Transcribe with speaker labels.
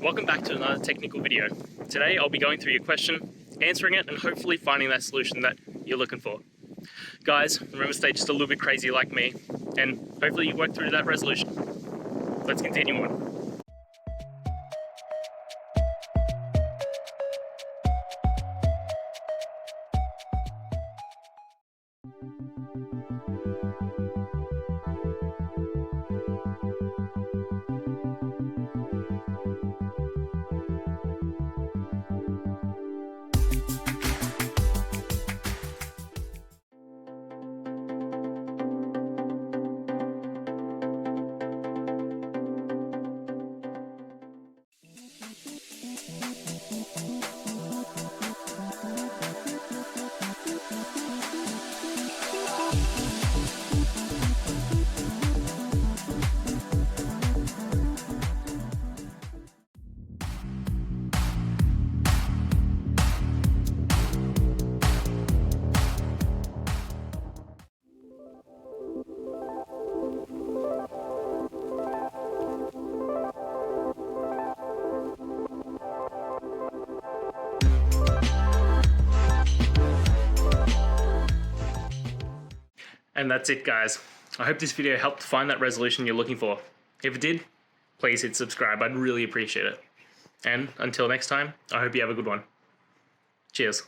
Speaker 1: Welcome back to another technical video. Today I'll be going through your question, answering it, and hopefully finding that solution that you're looking for. Guys, remember to stay just a little bit crazy like me, and hopefully you work through that resolution. Let's continue on. And that's it, guys. I hope this video helped find that resolution you're looking for. If it did, please hit subscribe. I'd really appreciate it. And until next time, I hope you have a good one. Cheers.